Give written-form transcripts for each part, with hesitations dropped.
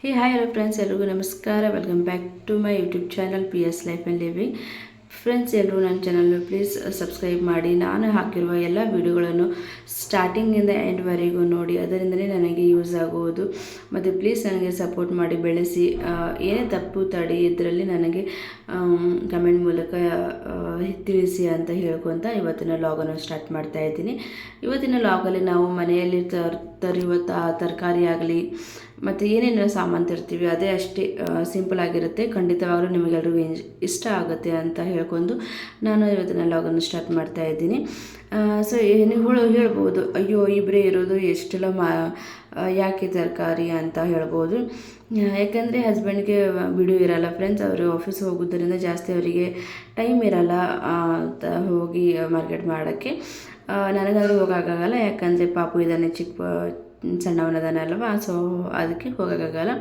ಹೇ hi hello friends, ಎಲ್ರಿಗೂ ನಮಸ್ಕಾರ. Welcome back to my YouTube channel PS life and living. Friends, ಎಲ್ಲರೂ ನನ್ನ ಚಾನಲ್ನ ಪ್ಲೀಸ್ ಸಬ್ಸ್ಕ್ರೈಬ್ ಮಾಡಿ. ನಾನು ಹಾಕಿರುವ ಎಲ್ಲ ವಿಡಿಯೋಗಳನ್ನು ಸ್ಟಾರ್ಟಿಂಗಿಂದ ಎಂಡ್ವರೆಗೂ ನೋಡಿ, ಅದರಿಂದಲೇ ನನಗೆ ಯೂಸ್ ಆಗುವುದು. ಮತ್ತು ಪ್ಲೀಸ್ ನನಗೆ ಸಪೋರ್ಟ್ ಮಾಡಿ, ಬೆಳೆಸಿ. ಏನೇ ತಪ್ಪು ತಡಿ ಇದರಲ್ಲಿ ನನಗೆ ಕಮೆಂಟ್ ಮೂಲಕ ತಿಳಿಸಿ ಅಂತ ಹೇಳ್ಕೊತ ಇವತ್ತಿನ ಲಾಗನ್ನು ಸ್ಟಾರ್ಟ್ ಮಾಡ್ತಾ ಇದ್ದೀನಿ. ಇವತ್ತಿನ ಲಾಗಲ್ಲಿ ನಾವು ಮನೆಯಲ್ಲಿ ತರುವ ತರಕಾರಿ ಆಗಲಿ ಮತ್ತು ಏನೇನು ಸಾಮಾನು ತರ್ತೀವಿ ಅದೇ ಅಷ್ಟೇ ಸಿಂಪಲ್ ಆಗಿರುತ್ತೆ. ಖಂಡಿತವಾಗ್ಲೂ ನಿಮಗೆಲ್ಲರಿಗೂ ಇಷ್ಟ ಆಗುತ್ತೆ ಅಂತ ಹೇಳ್ಕೊಂಡು ನಾನು ಇವತ್ತಿನ ಲಾಗನ್ನು ಸ್ಟಾರ್ಟ್ ಮಾಡ್ತಾ ಇದ್ದೀನಿ. ಸೊ ನೀವು ಹೇಳ್ಬೋದು, ಅಯ್ಯೋ ಇಬ್ಬರೇ ಇರೋದು ಎಷ್ಟೆಲ್ಲ ಯಾಕೆ ತರಕಾರಿ ಅಂತ ಹೇಳ್ಬೋದು. ಯಾಕಂದರೆ ಹಸ್ಬೆಂಡ್ಗೆ ಬಿಡು ಇರಲ್ಲ ಫ್ರೆಂಡ್ಸ್. ಅವರು ಆಫೀಸ್ ಹೋಗೋದ್ರಿಂದ ಜಾಸ್ತಿ ಅವರಿಗೆ ಟೈಮ್ ಇರಲ್ಲ ಹೋಗಿ ಮಾರ್ಕೆಟ್ ಮಾಡೋಕ್ಕೆ. ನನಗಾದರೂ ಹೋಗೋಕ್ಕಾಗಲ್ಲ, ಯಾಕಂದರೆ ಪಾಪು ಇದ್ದಾನೆ, ಸಣ್ಣವನದಾನಲ್ವ. ಸೊ ಅದಕ್ಕೆ ಹೋಗೋಕ್ಕಾಗಲ್ಲ.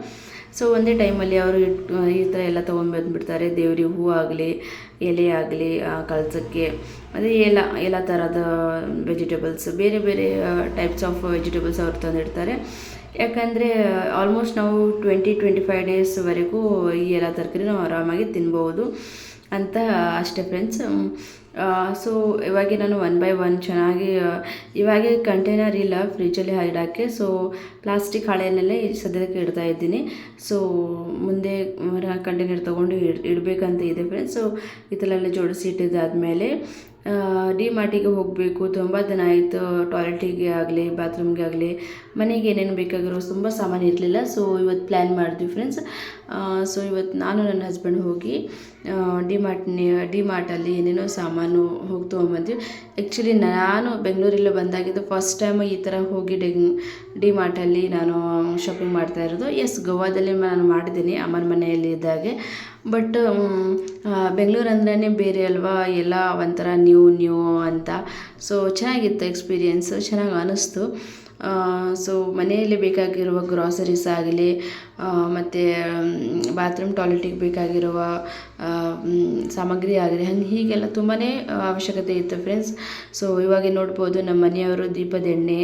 ಸೊ ಒಂದೇ ಟೈಮಲ್ಲಿ ಅವರು ಈ ಥರ ಎಲ್ಲ ತೊಗೊಂಡ್ಬಂದುಬಿಡ್ತಾರೆ. ದೇವ್ರಿಗೆ ಹೂವು ಆಗಲಿ, ಎಲೆ ಆಗಲಿ ಕಳ್ಸೋಕ್ಕೆ, ಮತ್ತು ಎಲ್ಲ ಥರದ ವೆಜಿಟೇಬಲ್ಸ್, ಬೇರೆ ಬೇರೆ ಟೈಪ್ಸ್ ಆಫ್ ವೆಜಿಟೇಬಲ್ಸ್ ಅವ್ರು ತಂದಿಡ್ತಾರೆ. ಯಾಕಂದರೆ ಆಲ್ಮೋಸ್ಟ್ ನಾವು 20-25 ಡೇಸ್ವರೆಗೂ ಈ ಎಲ್ಲ ತರಕಾರಿ ನಾವು ಆರಾಮಾಗಿ ತಿನ್ಬೋದು ಅಂತ ಅಷ್ಟೇ ಫ್ರೆಂಡ್ಸ್. ಸೊ ಇವಾಗ ನಾನು 1 by 1 ಚೆನ್ನಾಗಿ ಇವಾಗ ಕಂಟೈನರ್ ಇಲ್ಲ ಫ್ರಿಜ್ಜಲ್ಲಿ ಇಡೋಕ್ಕೆ. ಸೊ ಪ್ಲಾಸ್ಟಿಕ್ ಹಾಳೆಯಲ್ಲೇ ಸದ್ಯಕ್ಕೆ ಇಡ್ತಾ ಇದ್ದೀನಿ. ಸೊ ಮುಂದೆ ಕಂಟೈನರ್ ತೊಗೊಂಡು ಇಡಬೇಕಂತ ಇದೆ ಫ್ರೆಂಡ್ಸ್. ಸೊ ಇದರಲ್ಲೆಲ್ಲ ಜೋಡಿಸಿ ಇಟ್ಟಿದ್ದಾದಮೇಲೆ ಡಿ-ಮಾರ್ಟಿಗೆ ಹೋಗಬೇಕು. ತುಂಬ ದಿನ ಆಯಿತು. ಟಾಯ್ಲೆಟಿಗೆ ಆಗಲಿ, ಬಾತ್ರೂಮ್ಗೆ ಆಗಲಿ, ಮನೆಗೆ ಏನೇನು ಬೇಕಾಗಿರೋ ತುಂಬ ಸಾಮಾನು ಇರಲಿಲ್ಲ. ಸೊ ಇವತ್ತು ಪ್ಲ್ಯಾನ್ ಮಾಡಿದ್ವಿ ಫ್ರೆಂಡ್ಸ್. ಸೊ ಇವತ್ತು ನಾನು ನನ್ನ ಹಸ್ಬೆಂಡ್ ಹೋಗಿ ಡಿ-ಮಾರ್ಟಲ್ಲಿ ಏನೇನೋ ಸಾಮಾನು ಹೋಗಿ ತೊಗೊಂಬಂದ್ವಿ. ಆ್ಯಕ್ಚುಲಿ ನಾನು ಬೆಂಗಳೂರಲ್ಲಿ ಬಂದಾಗಿದ್ದು ಫಸ್ಟ್ ಟೈಮ್ ಈ ಥರ ಹೋಗಿ ಡಿ-ಮಾರ್ಟಲ್ಲಿ ನಾನು ಶಾಪಿಂಗ್ ಮಾಡ್ತಾ ಇರೋದು. ಗೋವಾದಲ್ಲಿ ನಾನು ಮಾಡಿದ್ದೀನಿ ಅಮ್ಮನ ಮನೆಯಲ್ಲಿ ಇದ್ದಾಗೆ. ಬಟ್ ಬೆಂಗಳೂರು ಅಂದ್ರೇ ಬೇರೆ ಅಲ್ವಾ, ಎಲ್ಲ ಒಂಥರ ನ್ಯೂ ಅಂತ. ಸೊ ಚೆನ್ನಾಗಿತ್ತು ಎಕ್ಸ್ಪೀರಿಯೆನ್ಸ್, ಚೆನ್ನಾಗಿ ಅನ್ನಿಸ್ತು. ಸೊ ಮನೆಯಲ್ಲಿ ಬೇಕಾಗಿರುವ ಗ್ರಾಸರೀಸ್ ಆಗಲಿ, ಮತ್ತು ಬಾತ್ರೂಮ್ ಟಾಯ್ಲೆಟಿಗೆ ಬೇಕಾಗಿರುವ ಸಾಮಗ್ರಿ ಆಗಲಿ, ಹೀಗೆಲ್ಲ ತುಂಬಾ ಅವಶ್ಯಕತೆ ಇತ್ತು ಫ್ರೆಂಡ್ಸ್. ಸೊ ಇವಾಗ ನೋಡ್ಬೋದು, ನಮ್ಮ ಮನೆಯವರು ದೀಪದ ಎಣ್ಣೆ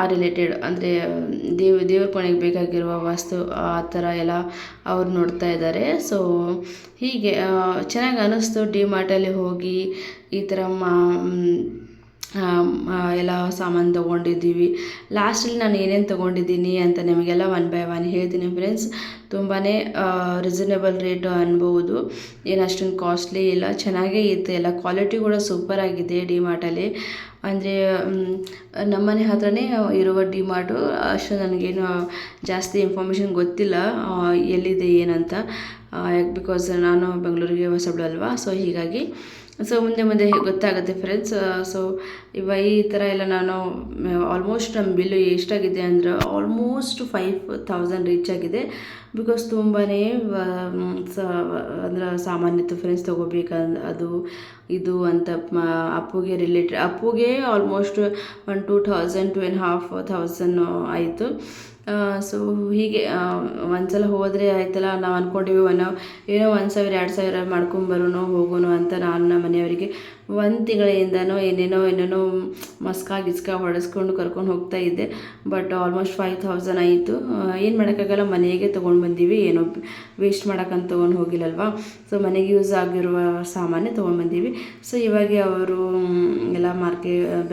ಆ ರಿಲೇಟೆಡ್, ಅಂದರೆ ದೇವ್ರ ಕೋಣೆಗೆ ಬೇಕಾಗಿರುವ ವಸ್ತು ಆ ಥರ ಎಲ್ಲ ಅವ್ರು ನೋಡ್ತಾ ಇದ್ದಾರೆ. ಸೊ ಹೀಗೆ ಚೆನ್ನಾಗಿ ಅನ್ನಿಸ್ತು ಡಿ-ಮಾರ್ಟಲ್ಲಿ ಹೋಗಿ ಈ ಥರ ಎಲ್ಲ ಸಾಮಾನು ತೊಗೊಂಡಿದ್ದೀವಿ. ಲಾಸ್ಟಲ್ಲಿ ನಾನು ಏನೇನು ತೊಗೊಂಡಿದ್ದೀನಿ ಅಂತ ನಿಮಗೆಲ್ಲ 1 by 1 ಹೇಳ್ತೀನಿ ಫ್ರೆಂಡ್ಸ್. ತುಂಬಾ ರೀಸನೇಬಲ್ ರೇಟು ಅನ್ಬೋದು, ಏನು ಅಷ್ಟೊಂದು ಕಾಸ್ಟ್ಲಿ ಇಲ್ಲ, ಚೆನ್ನಾಗೇ ಇತ್ತು. ಎಲ್ಲ ಕ್ವಾಲಿಟಿ ಕೂಡ ಸೂಪರಾಗಿದೆ ಡಿ-ಮಾರ್ಟಲ್ಲಿ. ಅಂದರೆ ನಮ್ಮನೆ ಹತ್ರನೇ ಇರುವ ಡಿ-ಮಾರ್ಟು. ಅಷ್ಟು ನನಗೇನು ಜಾಸ್ತಿ ಇನ್ಫಾರ್ಮೇಷನ್ ಗೊತ್ತಿಲ್ಲ ಎಲ್ಲಿದೆ ಏನಂತ, ಬಿಕಾಸ್ ನಾನು ಬೆಂಗಳೂರಿಗೆ ಹೊಸಬ್ಳು ಅಲ್ವಾ. ಸೊ ಹೀಗಾಗಿ ಸೊ ಮುಂದೆ ಗೊತ್ತಾಗುತ್ತೆ ಫ್ರೆಂಡ್ಸ್. ಸೊ ಈ ಥರ ಎಲ್ಲ ನಾನು ಆಲ್ಮೋಸ್ಟ್ ನಮ್ಮ ಬಿಲ್ಲು ಎಷ್ಟಾಗಿದೆ ಅಂದರೆ ಆಲ್ಮೋಸ್ಟ್ 5,000 ರೀಚ್ ಆಗಿದೆ. ಬಿಕಾಸ್ ತುಂಬಾ ಅಂದ್ರೆ ಸಾಮಾನ್ಯತೆ ಫ್ರೆಂಡ್ಸ್ ತೊಗೋಬೇಕಂದ್ರೆ ಅದು ಇದು ಅಂತ ಅಪ್ಪುಗೆ ಆಲ್ಮೋಸ್ಟ್ 1,000-2,500 2,500 ಆಯಿತು. ಸೊ ಹೀಗೆ ಒಂದ್ಸಲ ಹೋದರೆ ಆಯ್ತಲ್ಲ, ನಾವು ಅಂದ್ಕೊಂಡಿವಿ ಏನೋ 1,000-2,000 ಮಾಡ್ಕೊಂಬರೋಣ ಹೋಗೋಣ ಅಂತ ನಾನು ನಮ್ಮ ಮನೆಯವರಿಗೆ 1 ತಿಂಗಳಿಂದನೂ ಏನೇನೋ ಗಿಸ್ಕ ಹೊಡೆಸ್ಕೊಂಡು ಕರ್ಕೊಂಡು ಹೋಗ್ತಾ ಇದ್ದೆ. ಬಟ್ ಆಲ್ಮೋಸ್ಟ್ 5,000 ಆಯಿತು. ಏನು ಮಾಡೋಕ್ಕಾಗಲ್ಲ, ಮನೆಗೆ ತೊಗೊಂಡು ಬಂದೀವಿ, ಏನೋ ವೇಸ್ಟ್ ಮಾಡೋಕ್ಕಂತ ತೊಗೊಂಡು ಹೋಗಿಲ್ಲಲ್ವ. ಸೊ ಮನೆಗೆ ಯೂಸ್ ಆಗಿರುವ ಸಾಮಾನೇ ತೊಗೊಂಡ್ಬಂದೀವಿ. ಸೊ ಇವಾಗ ಅವರು ಎಲ್ಲ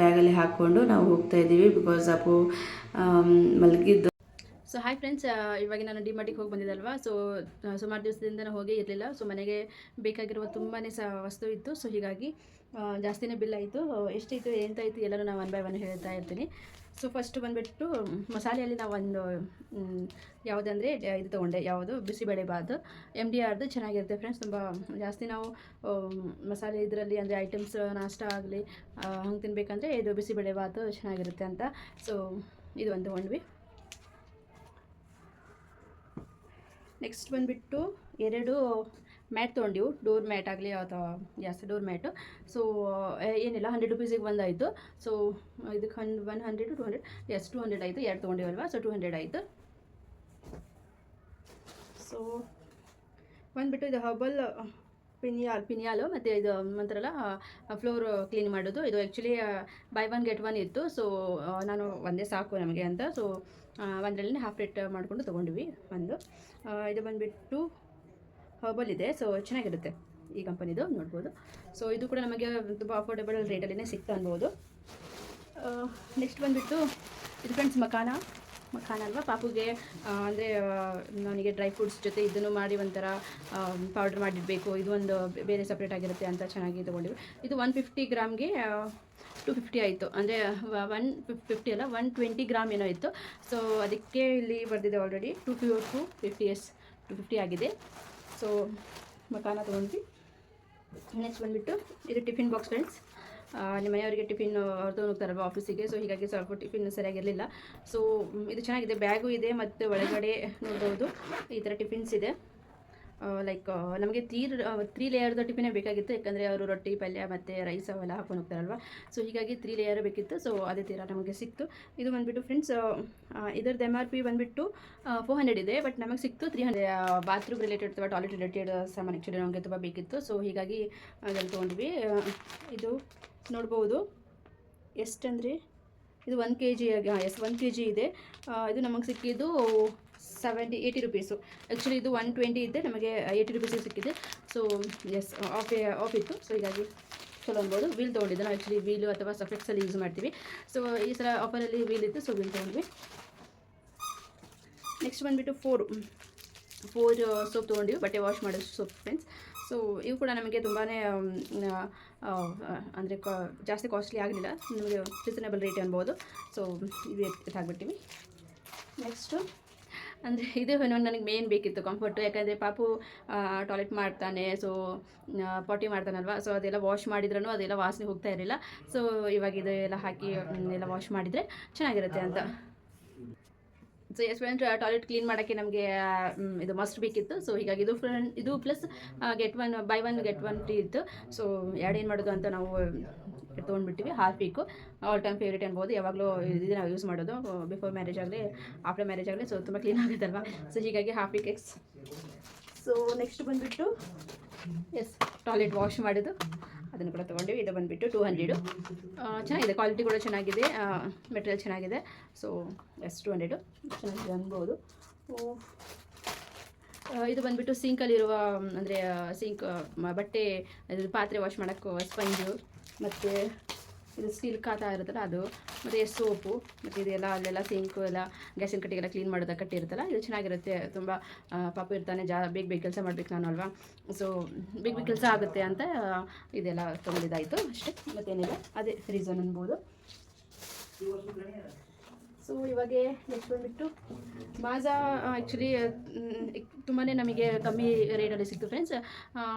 ಬ್ಯಾಗಲ್ಲಿ ಹಾಕ್ಕೊಂಡು ನಾವು ಹೋಗ್ತಾ ಇದ್ದೀವಿ, ಬಿಕಾಸ್ ಅಪ್ಪು ಮಲಗಿದ್ದು. ಸೊ ಹಾಯ್ ಫ್ರೆಂಡ್ಸ್, ಇವಾಗ ನಾನು ಡಿ-ಮಾರ್ಟಿಗೆ ಹೋಗಿ ಬಂದಿದ್ದಲ್ವ. ಸೊ ಸುಮಾರು ದಿವಸದಿಂದ ನಾನು ಹೋಗೇ ಇರಲಿಲ್ಲ. ಸೊ ಮನೆಗೆ ಬೇಕಾಗಿರುವ ತುಂಬಾ ವಸ್ತು ಇತ್ತು. ಸೊ ಹೀಗಾಗಿ ಜಾಸ್ತಿನೇ ಬಿಲ್ ಆಯಿತು. ಎಷ್ಟಿತ್ತು ಎಂತಾಯಿತು ಎಲ್ಲರೂ ನಾನು 1 by 1 ಹೇಳ್ತಾ ಇರ್ತೀನಿ. ಸೊ ಫಸ್ಟ್ ಬಂದುಬಿಟ್ಟು ಮಸಾಲೆಯಲ್ಲಿ ನಾವು ಒಂದು ಯಾವುದಂದರೆ ಇದು ತೊಗೊಂಡೆ, ಯಾವುದು ಬಿಸಿಬೇಳೆಬಾತು MDRದು ಚೆನ್ನಾಗಿರುತ್ತೆ ಫ್ರೆಂಡ್ಸ್. ತುಂಬ ಜಾಸ್ತಿ ನಾವು ಮಸಾಲೆ ಇದರಲ್ಲಿ ಅಂದರೆ ಐಟಮ್ಸ್ ನಾಷ್ಟ ಆಗಲಿ ಹಂಗೆ ತಿನ್ನಬೇಕಂದ್ರೆ ಇದು ಬಿಸಿಬೇಳೆಬಾತು ಚೆನ್ನಾಗಿರುತ್ತೆ ಅಂತ. ಸೊ ಇದು ಒಂದು ತೊಗೊಂಡ್ವಿ. ನೆಕ್ಸ್ಟ್ ಬಂದುಬಿಟ್ಟು 2 ಮ್ಯಾಟ್ ತೊಗೊಂಡಿವು, ಡೋರ್ ಮ್ಯಾಟ್ ಆಗಲಿ ಅಥವಾ ಡೋರ್ ಮ್ಯಾಟು. ಸೊ ಏನಿಲ್ಲ, 100 ರೂಪೀಸಿಗೆ ಬಂದಾಯಿತು. ಸೊ ಇದಕ್ಕೆ 100-200 200 ಆಯಿತು. 2 ತೊಗೊಂಡಿವಲ್ವ, ಸೊ 200 ಆಯಿತು. ಸೊ ಬಂದುಬಿಟ್ಟು ಇದು ಹರ್ಬಲ್ ಪಿನಿಯಾಲು ಮತ್ತು ಇದು ಒಂಥರಲ್ಲ ಫ್ಲೋರ್ ಕ್ಲೀನ್ ಮಾಡೋದು. ಇದು actually by one get one ಇತ್ತು. ಸೊ ನಾನು ಒಂದೇ ಸಾಕು ನಮಗೆ ಅಂತ, ಸೊ ಒಂದರಲ್ಲಿ ಹಾಫ್ ರೇಟ್ ಮಾಡಿಕೊಂಡು ತೊಗೊಂಡ್ವಿ ಒಂದು. ಇದು ಬಂದುಬಿಟ್ಟು ಹರ್ಬಲ್ ಇದೆ, ಸೊ ಚೆನ್ನಾಗಿರುತ್ತೆ ಈ ಕಂಪನಿದು, ನೋಡ್ಬೋದು. ಸೊ ಇದು ಕೂಡ ನಮಗೆ ತುಂಬ ಅಫೋರ್ಡೆಬಲ್ ರೇಟಲ್ಲಿನೇ ಸಿಗ್ತಾ ಅನ್ಬೋದು. ನೆಕ್ಸ್ಟ್ ಬಂದುಬಿಟ್ಟು ಇದು ಫ್ರೆಂಡ್ಸ್ ಮಖಾನ ಅಲ್ವಾ, ಪಾಪುಗೆ ಅಂದರೆ ನನಗೆ ಡ್ರೈ ಫ್ರೂಟ್ಸ್ ಜೊತೆ ಇದನ್ನು ಮಾಡಿ ಒಂಥರ ಪೌಡರ್ ಮಾಡಿಡಬೇಕು, ಇದು ಒಂದು ಬೇರೆ ಸಪ್ರೇಟ್ ಆಗಿರುತ್ತೆ ಅಂತ ಚೆನ್ನಾಗಿ ತೊಗೊಂಡಿವಿ. ಇದು 150 ಗ್ರಾಮ್ಗೆ 250 ಆಯಿತು, ಅಂದರೆ 150 ಅಲ್ಲ 120 ಗ್ರಾಮ್ ಏನೋ ಇತ್ತು. ಸೊ ಅದಕ್ಕೆ ಇಲ್ಲಿ ಬರೆದಿದೆ ಆಲ್ರೆಡಿ 250 ಆಗಿದೆ. ಸೊ ಮಖಾನ ತೊಗೊಂಡ್ವಿ. ನೆಕ್ಸ್ಟ್ ಬಂದುಬಿಟ್ಟು ಇದು ಟಿಫಿನ್ ಬಾಕ್ಸ್ ಫ್ರೆಂಡ್ಸ್. ನಿಮ್ಮ ಮನೆಯವರಿಗೆ ಟಿಫಿನ್ ಅವ್ರು ತೊಗೊಂಡು ಹೋಗ್ತಾರಲ್ವ ಆಫೀಸಿಗೆ, ಸೊ ಹೀಗಾಗಿ ಸ್ವಲ್ಪ ಟಿಫಿನ್ ಸರಿಯಾಗಿರಲಿಲ್ಲ. ಸೊ ಇದು ಚೆನ್ನಾಗಿದೆ, ಬ್ಯಾಗು ಇದೆ ಮತ್ತು ಒಳಗಡೆ ನೋಡ್ಬೋದು ಈ ಥರ ಟಿಫಿನ್ಸ್ ಇದೆ. ಲೈಕ್ ನಮಗೆ 3 ಲೇಯರ್ದ ಟಿಫಿನೇ ಬೇಕಾಗಿತ್ತು, ಯಾಕಂದರೆ ಅವರು ರೊಟ್ಟಿ ಪಲ್ಯ ಮತ್ತು ರೈಸ್ ಅವೆಲ್ಲ ಹಾಕೊಂಡು ಹೋಗ್ತಾರಲ್ವ. ಸೊ ಹೀಗಾಗಿ 3 ಲೇಯರ್ ಬೇಕಿತ್ತು. ಸೊ ಅದೇ ಥರ ನಮಗೆ ಸಿಕ್ತು. ಇದು ಬಂದುಬಿಟ್ಟು ಫ್ರೆಂಡ್ಸ್ ಇದರದ್ದು MRP ಬಂದುಬಿಟ್ಟು 400 ಇದೆ, ಬಟ್ ನಮಗೆ ಸಿಕ್ತು 300. ಬಾತ್ರೂಮ್ ರಿಲೇಟೆಡ್ ಅಥವಾ ಟಾಯ್ಲೆಟ್ ರಿಲೇಟೆಡ್ ಸಾಮಾನು ಆ್ಯಕ್ಚುಲಿ ನಮಗೆ ತುಂಬ ಬೇಕಿತ್ತು. ಸೊ ಹೀಗಾಗಿ ಅದನ್ನು ತೊಗೊಂಡ್ವಿ. ಇದು ನೋಡ್ಬೋದು ಎಷ್ಟಂದರೆ ಇದು 1 kg 1 kg ಇದೆ. ಇದು ನಮಗೆ ಸಿಕ್ಕಿದ್ದು 80 ರುಪೀಸು. ಆ್ಯಕ್ಚುಲಿ ಇದು 120 ಇದ್ದೆ, ನಮಗೆ 80 ರುಪೀಸಿಗೆ ಸಿಕ್ಕಿದೆ. ಸೊ ಎಸ್ ಆಫ್ ಇತ್ತು. ಸೊ ಹೀಗಾಗಿ ಚಲೋ ಅನ್ಬೋದು. ವೀಲ್ ತೊಗೊಂಡಿದ್ದೆ ನಾವು, ಆ್ಯಕ್ಚುಲಿ ವೀಲು ಅಥವಾ ಸಫೆಕ್ಸಲ್ಲಿ ಯೂಸ್ ಮಾಡ್ತೀವಿ. ಸೊ ಈ ಸಲ ಆಫರಲ್ಲಿ ವೀಲ್ ಇತ್ತು, ಸೊ ವೀಲ್ ತೊಗೊಂಡ್ವಿ. ನೆಕ್ಸ್ಟ್ ಬಂದುಬಿಟ್ಟು 4 ಸೋಪ್ ತೊಗೊಂಡಿವಿ, ಬಟ್ಟೆ ವಾಶ್ ಮಾಡೋ ಸೋಪ್ ಫ್ರೆಂಡ್ಸ್. ಸೊ ಇವು ಕೂಡ ನಮಗೆ ತುಂಬಾ ಅಂದರೆ ಜಾಸ್ತಿ ಕಾಸ್ಟ್ಲಿ ಆಗಲಿಲ್ಲ, ನಮಗೆ ರೀಸನೇಬಲ್ ರೇಟ್ ಅನ್ಬೋದು. ಸೊ ಇವು ಎತ್ತಾಗ್ಬಿಟ್ಟಿವಿ. ನೆಕ್ಸ್ಟು ಅಂದರೆ ಇದು ನನಗೆ ಮೇನ್ ಬೇಕಿತ್ತು ಕಂಫರ್ಟು, ಯಾಕಂದರೆ ಪಾಪು ಟಾಯ್ಲೆಟ್ ಮಾಡ್ತಾನೆ, ಸೊ ಪಾಟಿ ಮಾಡ್ತಾನಲ್ವ. ಸೊ ಅದೆಲ್ಲ ವಾಶ್ ಮಾಡಿದ್ರೂ ಅದೆಲ್ಲ ವಾಸನೆ ಹೋಗ್ತಾ ಇರಲಿಲ್ಲ. ಸೊ ಇವಾಗ ಇದೆಲ್ಲ ಹಾಕಿ ಎಲ್ಲ ವಾಶ್ ಮಾಡಿದರೆ ಚೆನ್ನಾಗಿರುತ್ತೆ ಅಂತ. So yes friend, toilet clean ಮಾಡೋಕ್ಕೆ ನಮಗೆ ಇದು ಮಸ್ಟ್ ಬೇಕಿತ್ತು. ಸೊ ಹೀಗಾಗಿ ಇದು plus buy one get one free ಇತ್ತು. ಸೊ ಏನು ಮಾಡೋದು ಅಂತ ನಾವು ತೊಗೊಂಡ್ಬಿಟ್ಟಿವಿ. ಹಾರ್ಪಿಕ್ಕು ಆಲ್ ಟೈಮ್ ಫೇವ್ರೇಟ್ ಅನ್ಬೋದು, ಯಾವಾಗಲೂ ಇದು ನಾವು ಯೂಸ್ ಮಾಡೋದು, ಬಿಫೋರ್ ಮ್ಯಾರೇಜ್ ಆಗಲಿ ಆಫ್ಟರ್ ಮ್ಯಾರೇಜ್ ಆಗಲಿ. ಸೊ ತುಂಬ ಕ್ಲೀನ್ ಆಗುತ್ತಲ್ವ. ಸೊ ಹೀಗಾಗಿ ಹಾರ್ಪಿಕ್ ಎಕ್ಸ್. ಸೊ ನೆಕ್ಸ್ಟ್ ಬಂದುಬಿಟ್ಟು ಟಾಯ್ಲೆಟ್ ವಾಶ್ ಮಾಡೋದು, ಅದನ್ನು ಕೂಡ ತೊಗೊಂಡಿವಿ. ಇದು ಬಂದುಬಿಟ್ಟು 200. ಚೆನ್ನಾಗಿದೆ, ಕ್ವಾಲಿಟಿ ಕೂಡ ಚೆನ್ನಾಗಿದೆ, ಮೆಟೀರಿಯಲ್ ಚೆನ್ನಾಗಿದೆ. ಸೊ 200 ಚೆನ್ನಾಗಿದೆ ಅನ್ಬೋದು. ಇದು ಬಂದುಬಿಟ್ಟು ಸಿಂಕಲ್ಲಿರುವ, ಅಂದರೆ ಸಿಂಕ್ ಬಟ್ಟೆ ಇದು ಪಾತ್ರೆ ವಾಶ್ ಮಾಡೋಕ್ಕೂ ಸ್ಪಂಜು, ಮತ್ತು ಇದು ಸ್ಟೀಲ್ ಕಾತಾ ಇರುತ್ತಲ್ಲ ಅದು, ಮತ್ತು ಸೋಪು, ಮತ್ತು ಇದೆಲ್ಲ ಅಲ್ಲೆಲ್ಲ ಸಿಂಕು ಎಲ್ಲ ಗ್ಯಾಸಿನ ಕಟ್ಟಿಗೆಲ್ಲ ಕ್ಲೀನ್ ಮಾಡೋದು ಕಟ್ಟಿರುತ್ತಲ್ಲ, ಇದು ಚೆನ್ನಾಗಿರುತ್ತೆ. ತುಂಬ ಪಾಪು ಇರ್ತಾನೆ, ಬೇಗ ಕೆಲಸ ಮಾಡಬೇಕು ನಾನು ಅಲ್ವಾ. ಸೊ ಬೇಗ ಕೆಲಸ ಆಗುತ್ತೆ ಅಂತ ಇದೆಲ್ಲ ತೊಗೊಂಡಿದ್ದಾಯಿತು ಅಷ್ಟೇ, ಮತ್ತೇನಿಲ್ಲ, ಅದೇ ರೀಸನ್ ಅನ್ಬೋದು. ಸೊ ಇವಾಗ ನೆಕ್ಸ್ಟ್ ಬಂದುಬಿಟ್ಟು ಮಾಜಾ. ಆ್ಯಕ್ಚುಲಿ ತುಂಬಾ ನಮಗೆ ಕಮ್ಮಿ ರೇಟಲ್ಲಿ ಸಿಕ್ತು ಫ್ರೆಂಡ್ಸ್.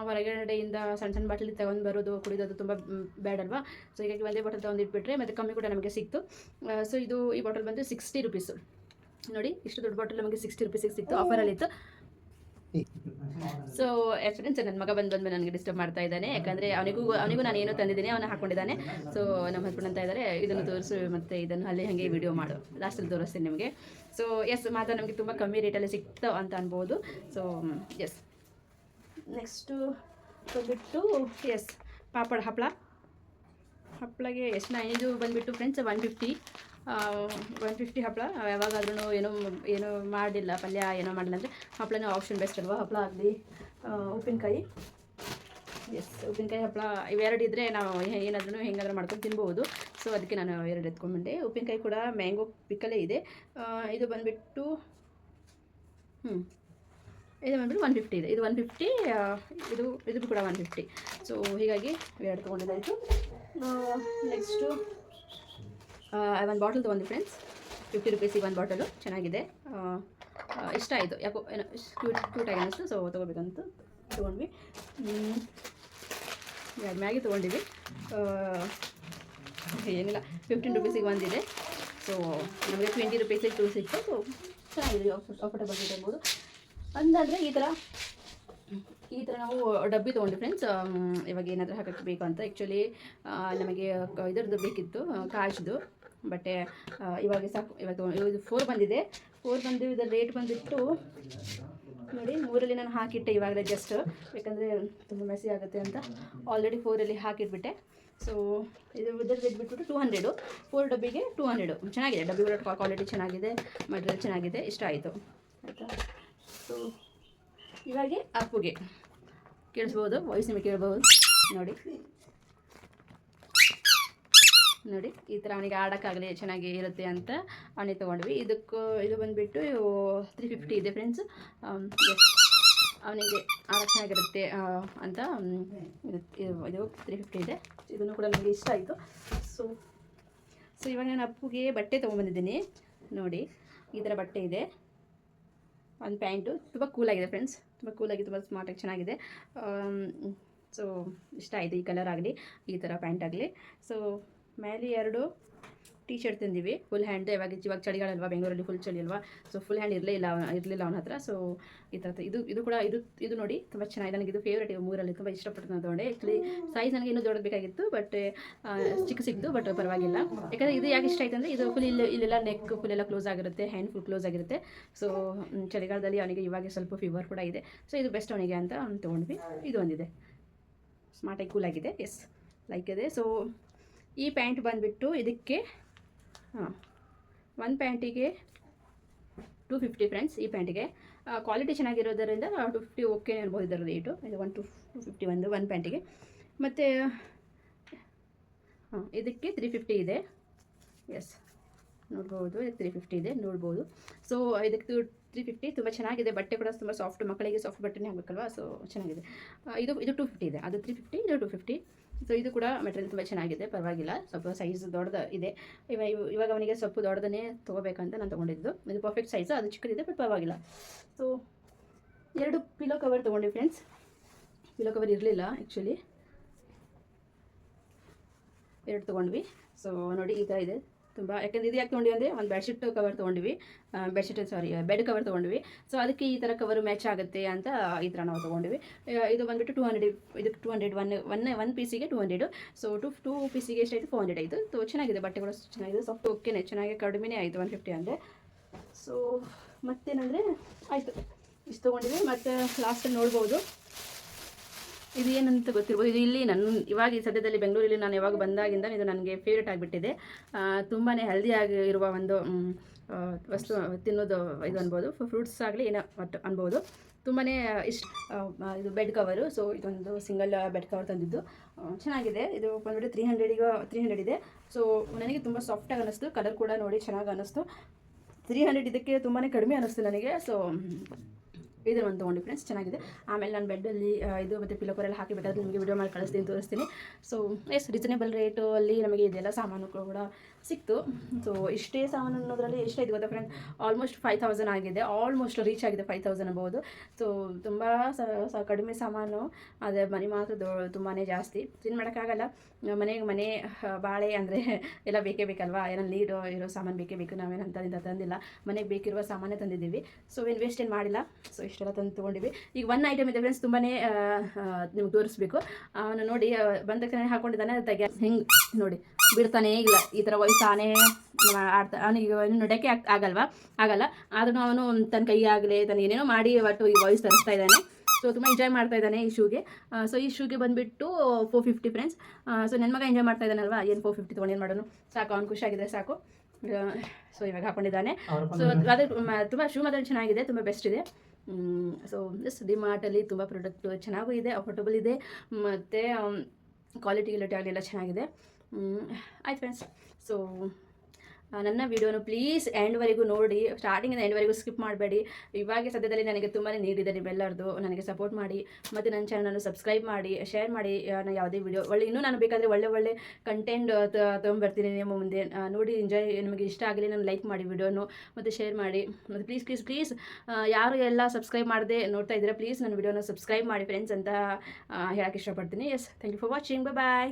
ಹೊರಗಡೆಯಿಂದ ಸಣ್ಣ ಬಾಟಲಿ ತಗೊಂಡು ಬರೋದು ಕುಡಿಯೋದು ತುಂಬ ಬ್ಯಾಡ್ ಅಲ್ವಾ. ಸೊ ಹೀಗಾಗಿ ಒಂದೇ ಬಾಟಲ್ ತೊಗೊಂಡಿಟ್ಬಿಟ್ರೆ ಮತ್ತು ಕಮ್ಮಿ ಕೂಡ ನಮಗೆ ಸಿಕ್ತು. ಸೊ ಈ ಬಾಟಲ್ ಬಂದು 60 ರುಪೀಸು. ನೋಡಿ, ಇಷ್ಟು ದೊಡ್ಡ ಬಾಟಲ್ ನಮಗೆ 60 ರುಪೀಸಿಗೆ ಸಿಕ್ತು, ಆಫರಲ್ಲಿತ್ತು. ಸೊ ಫ್ರೆಂಡ್ಸ್, ನನ್ನ ಮಗ ಬಂದ್ಮೇಲೆ ನನಗೆ ಡಿಸ್ಟರ್ಬ್ ಮಾಡ್ತಾ ಇದ್ದಾನೆ, ಯಾಕಂದರೆ ಅವನಿಗೂ ನಾನು ಏನೋ ತಂದಿದ್ದೀನಿ, ಅವನು ಹಾಕ್ಕೊಂಡಿದ್ದಾನೆ. ಸೊ ನಮ್ಮ ಹಸ್ಬೆಂಡ್ ಅಂತ ಇದ್ದಾರೆ, ಇದನ್ನು ತೋರಿಸು ಮತ್ತು ಇದನ್ನು ಅಲ್ಲಿ ಹಾಗೆ ವಿಡಿಯೋ ಮಾಡು, ಲಾಸ್ಟಲ್ಲಿ ತೋರಿಸ್ತೀನಿ ನಿಮಗೆ. ಸೊ ಮಾತ್ರ ನಮಗೆ ತುಂಬ ಕಮ್ಮಿ ರೇಟಲ್ಲಿ ಸಿಕ್ತು ಅಂತ ಅನ್ಬೋದು. ಸೊ ನೆಕ್ಸ್ಟು ಬಂದುಬಿಟ್ಟು ಪಾಪಡ್ ಹಪ್ಪಳಗೆ ಇದು ಬಂದುಬಿಟ್ಟು ಫ್ರೆಂಡ್ಸ್ 150 ಹಪ್ಪಳ. ಯಾವಾಗಾದ್ರೂ ಏನೋ ಮಾಡಿಲ್ಲ, ಪಲ್ಯ ಏನೋ ಮಾಡಿಲ್ಲ ಅಂದರೆ ಹಪ್ಪಳನೇ ಆಪ್ಷನ್ ಬೆಸ್ಟ್ ಅಲ್ವಾ. ಹಪ್ಪಳ ಆಗಲಿ, ಉಪ್ಪಿನಕಾಯಿ, ಉಪ್ಪಿನಕಾಯಿ ಹಪ್ಪಳ ಇವೆರಡು ಇದ್ದರೆ ನಾವು ಏನಾದ್ರೂ ಹೆಂಗಾದ್ರೂ ಮಾಡ್ಕೊಂಡು ತಿನ್ಬೋದು. ಸೊ ಅದಕ್ಕೆ ನಾನು 2 ಎತ್ಕೊಂಡ್ಬಂಡೆ. ಉಪ್ಪಿನಕಾಯಿ ಕೂಡ ಮ್ಯಾಂಗೋ ಪಿಕ್ಕಲೇ ಇದೆ. ಇದು ಬಂದುಬಿಟ್ಟು ಇದು ಬಂದುಬಿಟ್ಟು 150 ಇದೆ. ಇದು 150, ಇದು ಕೂಡ 150. ಸೊ ಹೀಗಾಗಿ 2 ತೊಗೊಂಡಿದ್ದಾಯಿತು. ನೆಕ್ಸ್ಟು ಒಂದು ಬಾಟಲ್ ತೊಗೊಂಡು ಫ್ರೆಂಡ್ಸ್, 50 ರುಪೀಸಿಗೆ ಒಂದು ಬಾಟಲು, ಚೆನ್ನಾಗಿದೆ, ಇಷ್ಟ ಆಯಿತು, ಯಾಕೋ ಏನೋ ಕ್ಯೂಟಾಗಿ ಅನ್ನಿಸ್ತು. ಸೊ ತೊಗೋಬೇಕಂತ ತೊಗೊಂಡ್ವಿ. ಮ್ಯಾಗಿ ತೊಗೊಂಡಿವಿ, ಏನಿಲ್ಲ 15 ರುಪೀಸಿಗೆ ಒಂದಿದೆ. ಸೊ ನಮಗೆ 20 ರುಪೀಸಿಗೆ 2 ಸಿಕ್ತು. ಸೊ ಚೆನ್ನಾಗಿದೆ, ಆಫರ್ಟಬಲ್ ರೇಟ್ ಇರ್ಬೋದು. ಅಂದಾದರೆ ಈ ಥರ ನಾವು ಡಬ್ಬಿ ತೊಗೊಂಡು ಫ್ರೆಂಡ್ಸ್, ಇವಾಗ ಏನಾದರೂ ಹಾಕೋಕ್ಕೆ ಬೇಕು ಅಂತ. ಆ್ಯಕ್ಚುಲಿ ನಮಗೆ ಇದರದ್ದು ಬೇಕಿತ್ತು, ಕಾಜ್ದು, ಬಟ್ಟೆ ಇವಾಗ ಸಾಕು. ಇವಾಗ ಇದು 4 ಬಂದಿದೆ. ಇದರ ರೇಟ್ ಬಂದುಬಿಟ್ಟು ನೋಡಿ 3ರಲ್ಲಿ ನಾನು ಹಾಕಿಟ್ಟೆ ಇವಾಗಲೇ ಜಸ್ಟ್, ಯಾಕಂದರೆ ತುಂಬ ಮೆಸಿ ಆಗುತ್ತೆ ಅಂತ ಆಲ್ರೆಡಿ 4ರಲ್ಲಿ ಹಾಕಿಟ್ಬಿಟ್ಟೆ. ಸೊ ಇದು ವೆದರ್ ರೇಟ್ ಬಿಟ್ಬಿಟ್ಟು 200, 4 ಡಬ್ಬಿಗೆ 200. ಚೆನ್ನಾಗಿದೆ, ಡಬ್ಬಿಗಳ ಕ್ವಾಲಿಟಿ ಚೆನ್ನಾಗಿದೆ, ಮಟೀರಿಯಲ್ ಚೆನ್ನಾಗಿದೆ, ಇಷ್ಟ ಆಯಿತು ಆಯಿತಾ. ಸೊ ಇವಾಗ ಅಪ್ಪುಗೆ ಕೇಳಿಸ್ಬೋದು, ವಾಯ್ಸ್ ನಿಮಗೆ ಕೇಳ್ಬೋದು ನೋಡಿ ಈ ಥರ ಅವನಿಗೆ ಆಡೋಕ್ಕಾಗಲಿ ಚೆನ್ನಾಗಿ ಇರುತ್ತೆ ಅಂತ ಅವನಿಗೆ ತೊಗೊಂಡ್ವಿ. ಇದು ಬಂದುಬಿಟ್ಟು 350 ಇದೆ ಫ್ರೆಂಡ್ಸ್. ಅವನಿಗೆ ಆಡೋಕ್ಕೆ ಚೆನ್ನಾಗಿರುತ್ತೆ ಅಂತ ಇದು 350 ಇದೆ. ಇದನ್ನು ಕೂಡ ನನಗೆ ಇಷ್ಟ ಆಯಿತು. ಸೊ ಇವಾಗ ನಾನು ಅಪ್ಪುಗೆ ಬಟ್ಟೆ ತೊಗೊಂಬಂದಿದ್ದೀನಿ ನೋಡಿ. ಈ ಥರ ಬಟ್ಟೆ ಇದೆ, ಒಂದು ಪ್ಯಾಂಟು ತುಂಬ ಕೂಲಾಗಿದೆ ಫ್ರೆಂಡ್ಸ್, ತುಂಬ ಕೂಲಾಗಿ ತುಂಬ ಸ್ಮಾರ್ಟಾಗಿ ಚೆನ್ನಾಗಿದೆ. ಸೊ ಇಷ್ಟ ಆಯಿತು ಈ ಕಲರ್ ಆಗಲಿ ಈ ಥರ ಪ್ಯಾಂಟ್ ಆಗಲಿ. ಸೊ ಮೇಲೆ 2 ಟೀ ಶರ್ಟ್ ತಂದಿವಿ ಫುಲ್ ಹ್ಯಾಂಡ್. ಇವಾಗ ಚಳಿಗಾಲ ಅಲ್ವಾ, ಬೆಂಗಳೂರಲ್ಲಿ ಫುಲ್ ಚಳಿ ಅಲ್ವಾ, ಸೊ ಫುಲ್ ಹ್ಯಾಂಡ್ ಇರಲಿಲ್ಲ ಅವನ ಹತ್ರ. ಸೊ ಈ ಥರ ಇದು ಕೂಡ ಇದು ನೋಡಿ ತುಂಬ ಚೆನ್ನಾಗಿದೆ. ನನಗೆ ಇದು ಫೇವ್ರೇಟ್, 3ರಲ್ಲಿ ತುಂಬ ಇಷ್ಟಪಟ್ಟು ನಾನು ತೊಗೊಂಡೆ. ಆ್ಯಕ್ಚುಲಿ ಸೈಜ್ ನನಗೆ ಇನ್ನೂ ದೊಡ್ಡಬೇಕಾಗಿತ್ತು, ಬಟ್ ಚಿಕ್ಕ ಸಿಕ್ತು, ಬಟ್ ಪರವಾಗಿಲ್ಲ. ಯಾಕಂದರೆ ಇದು ಯಾಕೆ ಇಷ್ಟ ಆಯಿತು ಅಂದರೆ ಇದು ಫುಲ್ ಇಲ್ಲೆಲ್ಲ ನೆಕ್ ಫುಲ್ ಎಲ್ಲ ಕ್ಲೋಸ್ ಆಗಿರುತ್ತೆ, ಹ್ಯಾಂಡ್ ಫುಲ್ ಕ್ಲೋಸ್ ಆಗಿರುತ್ತೆ. ಸೊ ಚಳಿಗಾಲದಲ್ಲಿ ಅವನಿಗೆ ಇವಾಗ ಸ್ವಲ್ಪ ಫೀವರ್ ಕೂಡ ಇದೆ, ಸೊ ಇದು ಬೆಸ್ಟ್ ಅವನಿಗೆ ಅಂತ ತೊಗೊಂಡ್ವಿ. ಇದು ಒಂದಿದೆ ಸ್ಮಾರ್ಟಾಗಿ ಕೂಲಾಗಿದೆ, ಎಸ್ ಲೈಕ್ ಇದೆ. ಸೊ ಈ ಪ್ಯಾಂಟ್ ಬಂದುಬಿಟ್ಟು ಇದಕ್ಕೆ ಒಂದು ಪ್ಯಾಂಟಿಗೆ 250 ಫ್ರೆಂಡ್ಸ್. ಈ ಪ್ಯಾಂಟಿಗೆ ಕ್ವಾಲಿಟಿ ಚೆನ್ನಾಗಿರೋದರಿಂದ 250 ಓಕೆ ಅನ್ಬೋದು ಇದರ ರೇಟು. ಇದು 250 ಒಂದು ಪ್ಯಾಂಟಿಗೆ. ಮತ್ತು ಇದಕ್ಕೆ 350 ಇದೆ, ಎಸ್ ನೋಡ್ಬೋದು, ಇದಕ್ಕೆ 350 ಇದೆ ನೋಡ್ಬೋದು. ಸೊ ಇದಕ್ಕೆ 350 ತುಂಬ ಚೆನ್ನಾಗಿದೆ. ಬಟ್ಟೆ ಕೂಡ ತುಂಬ ಸಾಫ್ಟ್, ಮಕ್ಕಳಿಗೆ ಸಾಫ್ಟ್ ಬಟ್ಟೆನೇ ಆಗಬೇಕಲ್ವಾ, ಸೊ ಚೆನ್ನಾಗಿದೆ. ಇದು 250 ಇದೆ, ಅದು 350, ಇದು 250. ಸೊ ಇದು ಕೂಡ ಮೆಟೀರಿಯಲ್ ತುಂಬ ಚೆನ್ನಾಗಿದೆ, ಪರವಾಗಿಲ್ಲ. ಸ್ವಲ್ಪ ಸೈಜ್ ದೊಡ್ಡದು ಇದೆ. ಇವಾಗ ಅವನಿಗೆ ಸ್ವಲ್ಪ ದೊಡ್ಡದನ್ನೇ ತೊಗೋಬೇಕಂತ ನಾನು ತೊಗೊಂಡಿದ್ದು. ಇದು ಪರ್ಫೆಕ್ಟ್ ಸೈಜು, ಅದು ಚಿಕ್ಕದಿದೆ, ಬಟ್ ಪರವಾಗಿಲ್ಲ. ಸೊ 2 ಪಿಲೋ ಕವರ್ ತೊಗೊಂಡಿವಿ ಫ್ರೆಂಡ್ಸ್. ಪಿಲೋ ಕವರ್ ಇರಲಿಲ್ಲ ಆ್ಯಕ್ಚುಲಿ, 2 ತೊಗೊಂಡ್ವಿ. ಸೊ ನೋಡಿ ಈ ಥರ ಇದೆ ತುಂಬ. ಯಾಕೆಂದರೆ ಇದು ಯಾಕೆ ತೊಗೊಂಡ್ವಿ ಅಂದರೆ ಒಂದು ಬೆಡ್ಶೀಟ್ ಕವರ್ ತೊಗೊಂಡ್ವಿ, ಬೆಡ್ ಕವರ್ ತೊಗೊಂಡ್ವಿ. ಸೊ ಅದಕ್ಕೆ ಈ ಥರ ಕವರು ಮ್ಯಾಚ್ ಆಗುತ್ತೆ ಅಂತ ಈ ಥರ ನಾವು ತೊಗೊಂಡ್ವಿ. ಇದು ಬಂದುಬಿಟ್ಟು 200, ಇದಕ್ಕೆ 200, ಒನ್ ಪೀಸಿಗೆ 200. ಸೊ ಟೂ ಪೀಸಿಗೆ ಎಷ್ಟಾಯಿತು 400 ಆಯಿತು. ಸೊ ಚೆನ್ನಾಗಿದೆ, ಬಟ್ಟೆ ಕೂಡ ಚೆನ್ನಾಗಿದೆ, ಸಾಫ್ಟ್ ಓಕೆನೇ, ಚೆನ್ನಾಗಿ ಕಡಿಮೆನೇ ಆಯಿತು 150 ಅಂದರೆ. ಸೊ ಮತ್ತೇನಂದರೆ ಆಯಿತು, ಇಷ್ಟು ತೊಗೊಂಡಿವಿ. ಮತ್ತು ಲಾಸ್ಟಲ್ಲಿ ನೋಡ್ಬೋದು, ಇದು ಏನಂತ ಗೊತ್ತಿರ್ಬೋದು. ಇದು ಇಲ್ಲಿ ಇವಾಗ ಈ ಸದ್ಯದಲ್ಲಿ ಬೆಂಗಳೂರಲ್ಲಿ ನಾನು ಯಾವಾಗ ಬಂದಾಗಿಂದ ಇದು ನನಗೆ ಫೇವ್ರೇಟ್ ಆಗಿಬಿಟ್ಟಿದೆ. ತುಂಬಾ ಹೆಲ್ದಿಯಾಗಿ ಇರುವ ಒಂದು ವಸ್ತು ತಿನ್ನೋದು ಇದು ಅನ್ಬೋದು, ಫ್ರೂಟ್ಸ್ ಆಗಲಿ ಏನೋ ಒಟ್ಟು ಅನ್ಬೋದು. ತುಂಬಾ ಇದು ಬೆಡ್ ಕವರು. ಸೊ ಇದೊಂದು ಸಿಂಗಲ್ ಬೆಡ್ ಕವರ್ ತಂದಿದ್ದು, ಚೆನ್ನಾಗಿದೆ. ಇದು ಬಂದ್ಬಿಟ್ಟು 300 ಇದೆ. ಸೊ ನನಗೆ ತುಂಬ ಸಾಫ್ಟಾಗಿ ಅನ್ನಿಸ್ತು, ಕಲರ್ ಕೂಡ ನೋಡಿ ಚೆನ್ನಾಗಿ ಅನ್ನಿಸ್ತು. 300 ಇದಕ್ಕೆ ತುಂಬಾ ಕಡಿಮೆ ಅನ್ನಿಸ್ತು ನನಗೆ. ಸೊ ಇದನ್ನು ಒಂದು ತೊಗೊಂಡು ಫ್ರೆಂಡ್ಸ್, ಚೆನ್ನಾಗಿದೆ. ಆಮೇಲೆ ನಾನು ಬೆಡ್ಡಲ್ಲಿ ಇದು ಮತ್ತು ಪಿಲೋ ಕವರೆಲ್ಲ ಹಾಕಿಬೇಕಾದ್ರೆ ನಿಮಗೆ ವಿಡಿಯೋ ಮಾಡಿ ಕಳಿಸ್ತೀನಿ, ತೋರಿಸ್ತೀನಿ. ಸೊ ರೀಸನೇಬಲ್ ರೇಟು ಅಲ್ಲಿ ನಮಗೆ ಇದೆಲ್ಲ ಸಾಮಾನು ಕೂಡ ಸಿಕ್ತು. ಸೊ ಇಷ್ಟೇ ಸಾಮಾನು ಅನ್ನೋದ್ರಲ್ಲಿ ಎಷ್ಟಾಯ್ತು ಗೊತ್ತಾ ಫ್ರೆಂಡ್, ಆಲ್ಮೋಸ್ಟ್ 5000 ಆಗಿದೆ, ಆಲ್ಮೋಸ್ಟ್ ರೀಚ್ ಆಗಿದೆ 5000 ಅನ್ಬೋದು. ಸೊ ತುಂಬ ಕಡಿಮೆ ಸಾಮಾನು, ಅದೇ ಮನೆ ಮಾತ್ರ ತುಂಬಾ ಜಾಸ್ತಿ. ಏನು ಮಾಡೋಕ್ಕಾಗಲ್ಲ, ಮನೆ ಬಾಳೆ ಅಂದರೆ ಎಲ್ಲ ಬೇಕೇ ಬೇಕಲ್ವಾ, ಏನೋ ನೀರು ಇರೋ ಸಾಮಾನು ಬೇಕೇ ಬೇಕು. ನಾವೇನಂತ ತಂದಿಲ್ಲ, ಮನೆಗೆ ಬೇಕಿರುವ ಸಾಮಾನೇ ತಂದಿದ್ದೀವಿ. ಸೊ ಏನು ವೇಸ್ಟ್ ಏನು ಮಾಡಿಲ್ಲ. ಸೊ ಇಷ್ಟೆಲ್ಲ ತೊಗೊಂಡಿವಿ. ಈಗ 1 ಐಟಮ್ ಇದೆ ಫ್ರೆಂಡ್ಸ್, ತುಂಬಾ ನಿಮ್ಗೆ ತೋರಿಸ್ಬೇಕು. ಅವನು ನೋಡಿ ಬಂದ ತಕ್ಷಣ ಹಾಕೊಂಡಿದ್ದಾನೆ, ಹಿಂಗೆ ನೋಡಿ ಬಿಡ್ತಾನೇ ಇಲ್ಲ, ಈ ಥರ ವಯಸ್ಸಾನೇ ಆಡ್ತಾ. ಅವನಿಗೆ ನೋಡೋಕ್ಕೆ ಆಗಲ್ಲ, ಆದ್ರೂ ಅವನು ತನ್ನ ಕೈ ಆಗಲಿ ತನ್ನ ಏನೇನೋ ಮಾಡಿ ಒಟ್ಟು ಈ ವಾಯ್ಸ್ ತರಿಸ್ತಾ ಇದ್ದಾನೆ. ಸೊ ತುಂಬ ಎಂಜಾಯ್ ಮಾಡ್ತಾ ಇದ್ದಾನೆ ಈ ಶೂಗೆ. ಸೊ ಈ ಶೂಗೆ ಬಂದುಬಿಟ್ಟು 450 ಫ್ರೆಂಡ್ಸ್. ಸೊ ನನ್ನ ಮಗ ಎಂಜಾಯ್ ಮಾಡ್ತಾ ಇದ್ದಾನಲ್ವಾ, ಏನು 450 ತೊಗೊಂಡು ಏನು ಮಾಡೋನು, ಸಾಕು, ಅವ್ನು ಖುಷಿಯಾಗಿದ್ರೆ ಸಾಕು. ಸೊ ಇವಾಗ ಹಾಕೊಂಡಿದ್ದಾನೆ. ಸೊ ಅದು ತುಂಬ ಶೂ ಮಾತ್ರ ಚೆನ್ನಾಗಿದೆ, ತುಂಬ ಬೆಸ್ಟ್ ಇದೆ. ಸೊ ಡಿಮಾರ್ಟಲ್ಲಿ ತುಂಬ ಪ್ರಾಡಕ್ಟ್ ಚೆನ್ನಾಗೂ ಇದೆ, ಅಫೋರ್ಡಬಲ್ ಇದೆ, ಮತ್ತು ಕ್ವಾಲಿಟಿ ಆಗಲಿ ಎಲ್ಲ ಚೆನ್ನಾಗಿದೆ. ಆಯ್ತು ಫ್ರೆಂಡ್ಸ್. ಸೊ ನನ್ನ ವಿಡಿಯೋನು ಪ್ಲೀಸ್ ಎಂಡ್ವರೆಗೂ ನೋಡಿ, ಸ್ಟಾರ್ಟಿಂಗಿಂದ ಎಂಡ್ವರೆಗೂ ಸ್ಕಿಪ್ ಮಾಡಬೇಡಿ. ಇವಾಗ ಸದ್ಯದಲ್ಲಿ ನನಗೆ ತುಂಬಾ ನೀಡಿದೆ ನಿಮ್ಮೆಲ್ಲರದು, ನನಗೆ ಸಪೋರ್ಟ್ ಮಾಡಿ ಮತ್ತು ನನ್ನ ಚಾನಲನ್ನು ಸಬ್ಸ್ಕ್ರೈಬ್ ಮಾಡಿ, ಶೇರ್ ಮಾಡಿ. ನಾನು ಯಾವುದೇ ವಿಡಿಯೋ ಇನ್ನೂ ನಾನು ಬೇಕಾದರೆ ಒಳ್ಳೆ ಕಂಟೆಂಟ್ ತೊಗೊಂಬರ್ತೀನಿ ನಿಮ್ಮ ಮುಂದೆ. ನೋಡಿ ಎಂಜಾಯ್, ನಿಮಗೆ ಇಷ್ಟ ಆಗಲಿ ನಾನು ಲೈಕ್ ಮಾಡಿ ವಿಡಿಯೋನು ಮತ್ತು ಶೇರ್ ಮಾಡಿ. ಮತ್ತು ಪ್ಲೀಸ್ ಯಾರು ಎಲ್ಲ ಸಬ್ಸ್ಕ್ರೈಬ್ ಮಾಡದೆ ನೋಡ್ತಾ ಇದ್ದೀರಾ, ಪ್ಲೀಸ್ ನನ್ನ ವಿಡಿಯೋನ ಸಬ್ಸ್ಕ್ರೈಬ್ ಮಾಡಿ ಫ್ರೆಂಡ್ಸ್ ಅಂತ ಹೇಳೋಕ್ಕೆ ಇಷ್ಟಪಡ್ತೀನಿ. Yes, thank you for watching, bye.